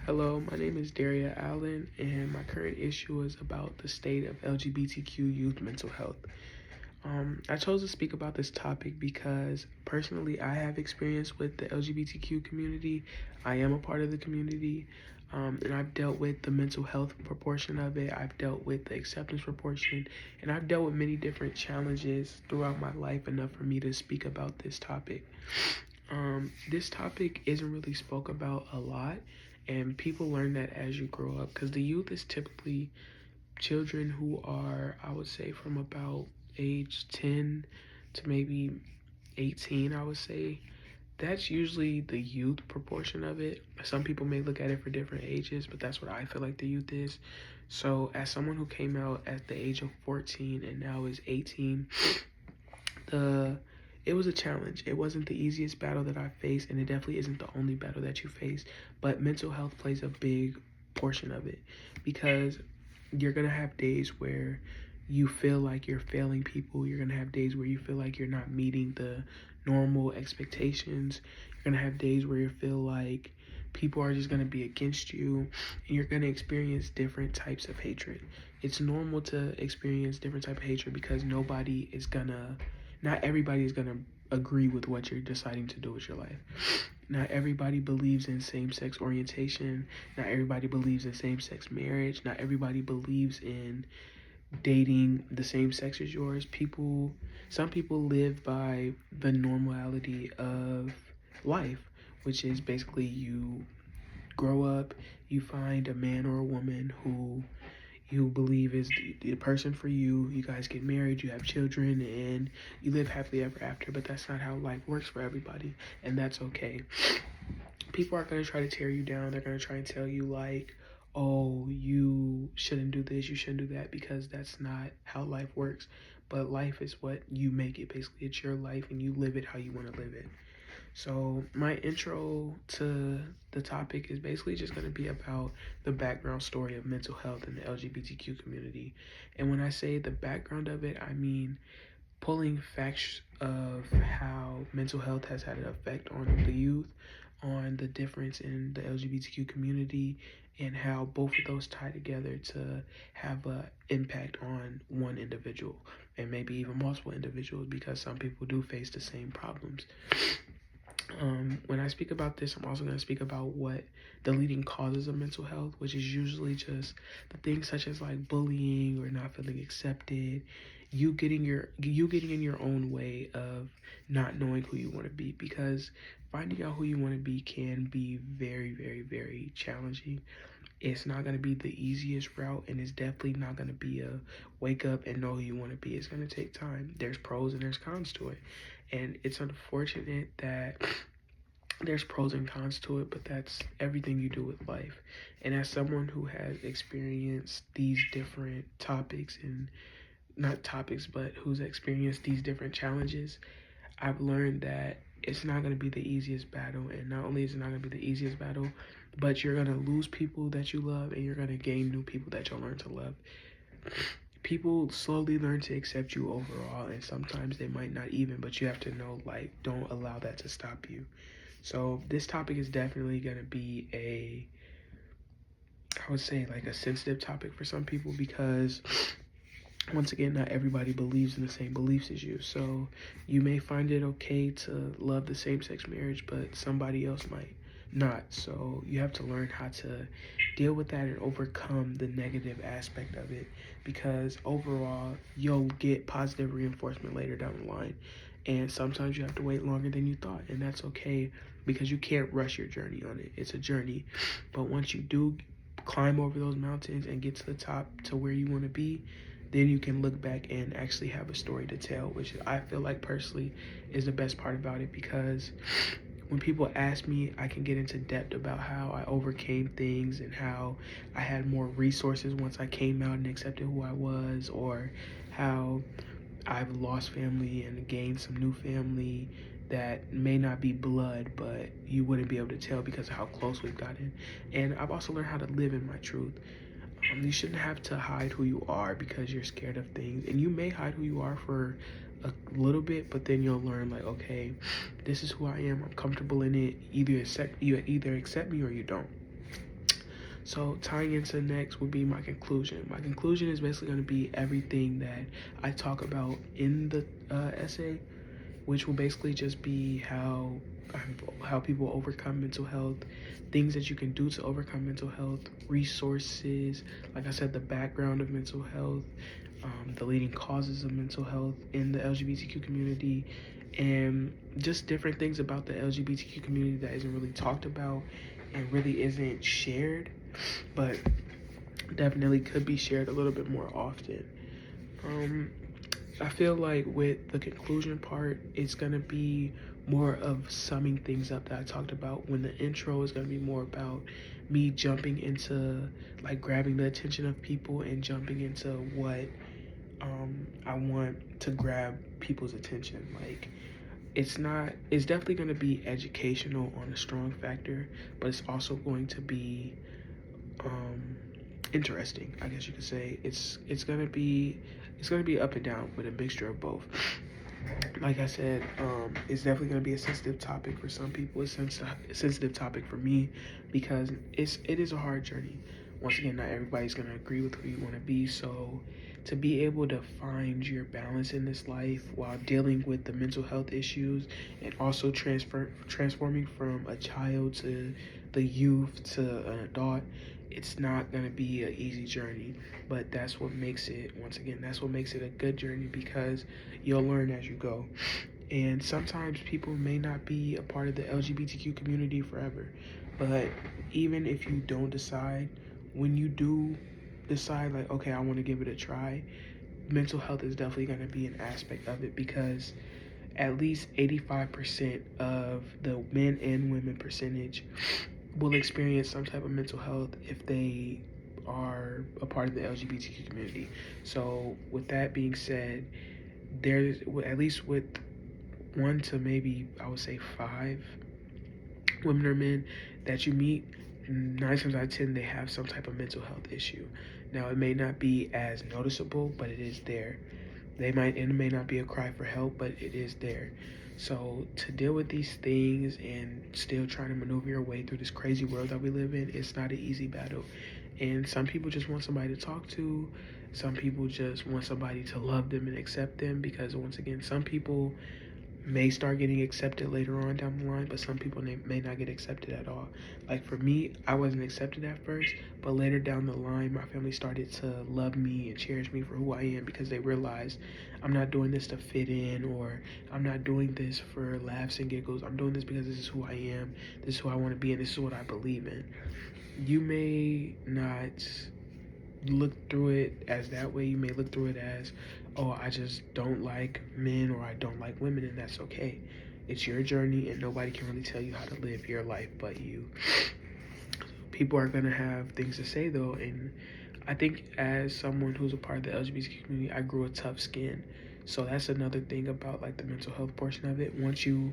Hello, my name is Daria Allen, and my current issue is about the state of LGBTQ youth mental health. I chose to speak about this topic because personally I have experience with the LGBTQ community. I am a part of the community, and I've dealt with the mental health proportion of it. I've dealt with the acceptance proportion, and I've dealt with many different challenges throughout my life enough for me to speak about this topic. This topic isn't really spoke about a lot, and people learn that as you grow up because the youth is typically children who are, I would say, from about age 10 to maybe 18, I would say. That's usually the youth proportion of it. Some people may look at it for different ages, but that's what I feel like the youth is. So, as someone who came out at the age of 14 and now is 18, the it was a challenge. It wasn't the easiest battle that I faced, and it definitely isn't the only battle that you face. But mental health plays a big portion of it because you're gonna have days where you feel like you're failing people. You're gonna have days where you feel like you're not meeting the normal expectations. You're gonna have days where you feel like people are just gonna be against you, and you're gonna experience different types of hatred. It's normal to experience different type of hatred because not everybody is gonna agree with what you're deciding to do with your life. Not everybody believes in same-sex orientation. Not everybody believes in same-sex marriage. Not everybody believes in dating the same sex as yours. Some people live by the normality of life, which is basically you grow up, you find a man or a woman who you believe is the person for you. You guys get married, you have children, and you live happily ever after. But that's not how life works for everybody, and that's okay. People are going to try to tear you down. They're going to try and tell you, like, oh, you shouldn't do this, you shouldn't do that, because that's not how life works. But life is what you make it. Basically, it's your life, and you live it how you want to live it. So my intro to the topic is basically just going to be about the background story of mental health in the LGBTQ community. And when I say the background of it, I mean pulling facts of how mental health has had an effect on the youth, on the difference in the LGBTQ community, and how both of those tie together to have an impact on one individual and maybe even multiple individuals, because some people do face the same problems. When I speak about this, I'm also going to speak about what the leading causes of mental health, which is usually just the things such as like bullying or not feeling accepted, you getting in your own way of not knowing who you want to be, because finding out who you want to be can be very, very, very challenging. It's not going to be the easiest route, and it's definitely not going to be a wake up and know who you want to be. It's going to take time. There's pros and there's cons to it, and it's unfortunate that there's pros and cons to it, but that's everything you do with life. And as someone who has experienced these different topics, and not topics, but who's experienced these different challenges, I've learned that it's not going to be the easiest battle. And not only is it not going to be the easiest battle, but you're going to lose people that you love, and you're going to gain new people that you'll learn to love. People slowly learn to accept you overall, and sometimes they might not even, but you have to know, like, don't allow that to stop you. So this topic is definitely going to be I would say, like, a sensitive topic for some people, because once again, not everybody believes in the same beliefs as you. So you may find it okay to love the same-sex marriage, but somebody else might not. So you have to learn how to deal with that and overcome the negative aspect of it, because overall you'll get positive reinforcement later down the line. And sometimes you have to wait longer than you thought, and that's okay, because you can't rush your journey on it. It's a journey. But once you do climb over those mountains and get to the top to where you want to be, then you can look back and actually have a story to tell, which I feel like personally is the best part about it, because when people ask me, I can get into depth about how I overcame things and how I had more resources once I came out and accepted who I was, or how I've lost family and gained some new family that may not be blood, but you wouldn't be able to tell because of how close we've gotten. And I've also learned how to live in my truth. You shouldn't have to hide who you are because you're scared of things. And you may hide who you are for a little bit, but then you'll learn, like, okay, this is who I am. I'm comfortable in it. You either accept me or you don't. So tying into next would be my conclusion. My conclusion is basically going to be everything that I talk about in the essay, which will basically just be how people overcome mental health, things that you can do to overcome mental health, resources, like I said, the background of mental health, the leading causes of mental health in the LGBTQ community, and just different things about the LGBTQ community that isn't really talked about and really isn't shared, but definitely could be shared a little bit more often. Um, I feel like with the conclusion part, it's gonna be more of summing things up that I talked about. When the intro is gonna be more about me jumping into, like, grabbing the attention of people and jumping into what I want to grab people's attention. Like, it's definitely gonna be educational on a strong factor, but it's also going to be um, interesting, I guess you could say. It's gonna be up and down with a mixture of both. Like I said, it's definitely gonna be a sensitive topic for some people. It's a sensitive topic for me because it is a hard journey. Once again, not everybody's gonna agree with who you want to be. So to be able to find your balance in this life while dealing with the mental health issues and also transforming from a child to the youth to an adult, it's not going to be an easy journey, but that's what makes it, once again, that's what makes it a good journey, because you'll learn as you go. And sometimes people may not be a part of the LGBTQ community forever, but even if you don't decide, when you do decide, like, okay, I want to give it a try, mental health is definitely going to be an aspect of it, because at least 85% of the men and women percentage will experience some type of mental health if they are a part of the LGBTQ community. So, with that being said, there's at least with one to maybe I would say five women or men that you meet, 9 times out of 10 they have some type of mental health issue. Now, it may not be as noticeable, but it is there. It may not be a cry for help, but it is there. So to deal with these things and still trying to maneuver your way through this crazy world that we live in, it's not an easy battle. And some people just want somebody to talk to. Some people just want somebody to love them and accept them, because once again, some people may start getting accepted later on down the line, but some people may not get accepted at all. Like for me, I wasn't accepted at first, but later down the line, my family started to love me and cherish me for who I am, because they realized I'm not doing this to fit in, or I'm not doing this for laughs and giggles. I'm doing this because this is who I am, this is who I want to be, and this is what I believe in. You may not look through it as that way. You may look through it as, oh, I just don't like men, or I don't like women, and that's okay. It's your journey, and nobody can really tell you how to live your life but you. People are gonna have things to say though, and I think as someone who's a part of the LGBTQ community, I grew a tough skin. So that's another thing about like the mental health portion of it. Once you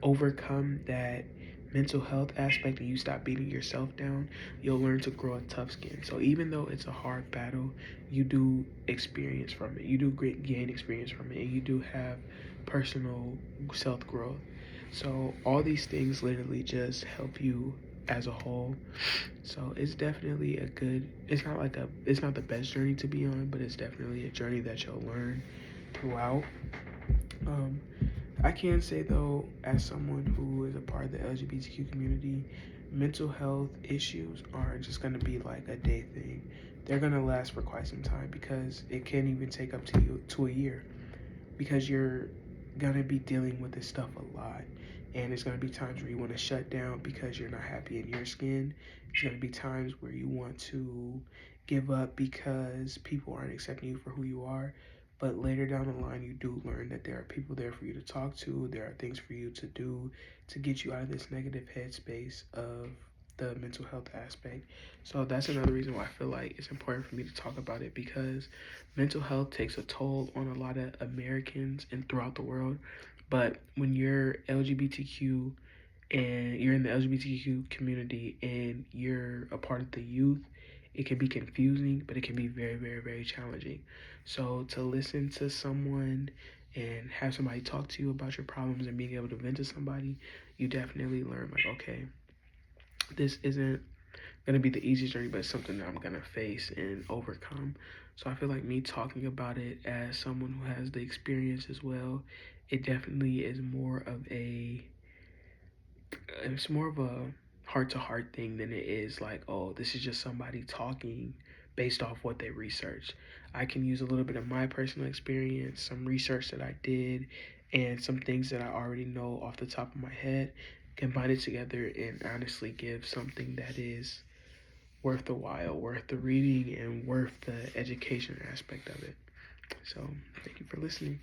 overcome that mental health aspect and you stop beating yourself down, you'll learn to grow a tough skin. So even though it's a hard battle, you do experience from it. You do gain experience from it, and you do have personal self growth. So all these things literally just help you as a whole. So it's definitely a good, it's not the best journey to be on, but it's definitely a journey that you'll learn throughout. um I can say though, as someone who is a part of the LGBTQ community, mental health issues aren't just gonna be like a day thing. They're gonna last for quite some time, because it can even take up to a year, because you're gonna be dealing with this stuff a lot. And it's gonna be times where you want to shut down because you're not happy in your skin. It's gonna be times where you want to give up because people aren't accepting you for who you are. But later down the line, you do learn that there are people there for you to talk to. There are things for you to do to get you out of this negative headspace of the mental health aspect. So that's another reason why I feel like it's important for me to talk about it, because mental health takes a toll on a lot of Americans and throughout the world. But when you're LGBTQ and you're in the LGBTQ community and you're a part of the youth, it can be confusing, but it can be very, very, very challenging. So to listen to someone and have somebody talk to you about your problems and being able to vent to somebody, you definitely learn, like, okay, this isn't gonna be the easiest journey, but it's something that I'm gonna face and overcome. So I feel like me talking about it as someone who has the experience as well, it definitely is more of a it's more of a heart to heart thing than it is like, oh, this is just somebody talking based off what they researched. I can use a little bit of my personal experience, some research that I did, and some things that I already know off the top of my head, combine it together and honestly give something that is worth the while, worth the reading, and worth the education aspect of it. So, thank you for listening.